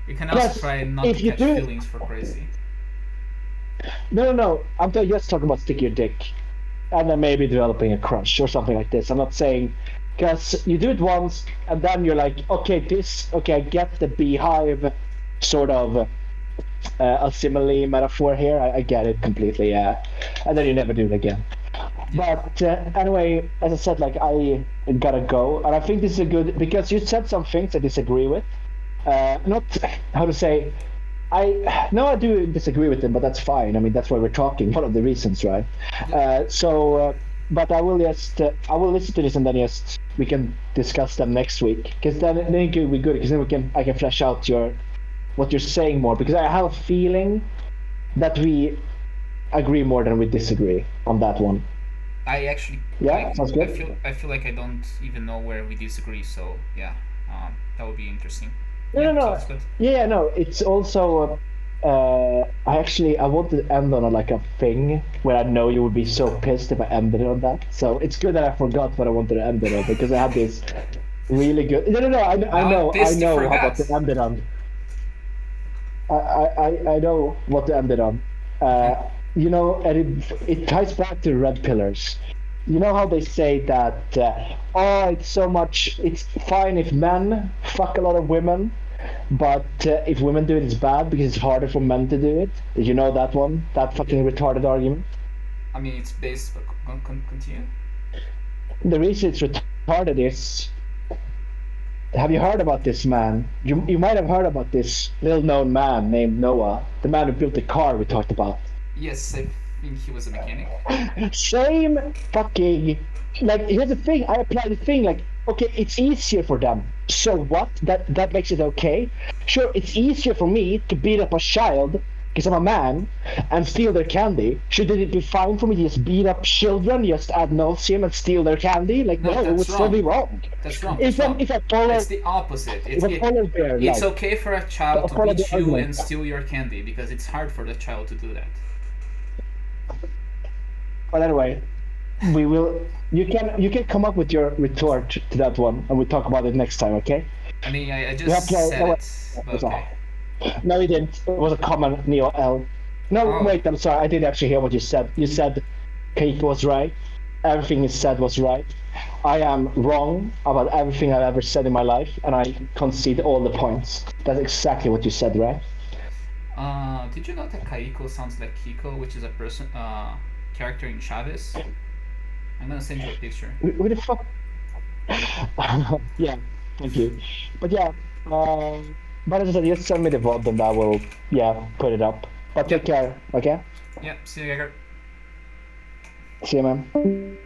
You can also Plus, try not to if you catch do it, feelings for crazy. no. Just talking about stick your dick, and then maybe developing a crush or something like this. I'm not saying, because you do it once, and then you're like, okay, I get the beehive, sort of a simile metaphor here. I get it completely, yeah. And then you never do it again. Yeah. But anyway, as I said, like I gotta go, and I think this is a good because you said some things I disagree with. Not how to say. I do disagree with them, but that's fine. I mean, that's why we're talking. One of the reasons, right? But I will I will listen to this and then just we can discuss them next week because then it will be good because then I can flesh out what you're saying more because I have a feeling that we agree more than we disagree on that one. I actually Yeah, sounds good. I feel like I don't even know where we disagree. So yeah, that would be interesting. No, Yeah, no. sounds good. Yeah, no. It's also. I wanted to end on like a thing where I know you would be so pissed if I ended it on that. So it's good that I forgot what I wanted to end it on because I had this really good. No. I Now I'm know. I pissed you know how forgot. what to end it on. I know what to end it on. Okay. And it ties back to red pillars. You know how they say that, it's fine if men fuck a lot of women, but if women do it, it's bad because it's harder for men to do it. Did you know that one? That Yeah. fucking retarded argument? I mean, it's based. But continue. The reason it's retarded is, have you heard about this man? You might have heard about this little known man named Noah, the man who built the car we talked about. Yes, I think he was a mechanic. Same fucking like here's the thing. I apply the thing like okay, it's easier for them. So what? That makes it okay. Sure, it's easier for me to beat up a child because I'm a man and steal their candy. Should it be fine for me to just beat up children, just ad nauseum and steal their candy? Like no, it would that's still be wrong. wrong. That's wrong. If That's wrong. I follow It's the opposite. if I follow their It's like, okay for a child to follow the beat you argument. and steal your candy because it's hard for the child to do that. But anyway, we will. You can come up with your retort to that one, and we'll talk about it next time. Okay? I mean, I You just have to. said it, but okay. No, you didn't. It was a common Neo L. No, Oh. wait. I'm sorry. I didn't actually hear what you said. You said Kate was right. Everything you said was right. I am wrong about everything I've ever said in my life, and I concede all the points. That's exactly what you said, right? Did you know that Kaiko sounds like Kiko, which is a character in Chavez? I'm gonna send you a picture. Who the fuck? Yeah, thank you. But yeah, but as I said, just send me the VOD and I will, put it up. But take care, okay? Yeah, see you, Gregor. See you, man.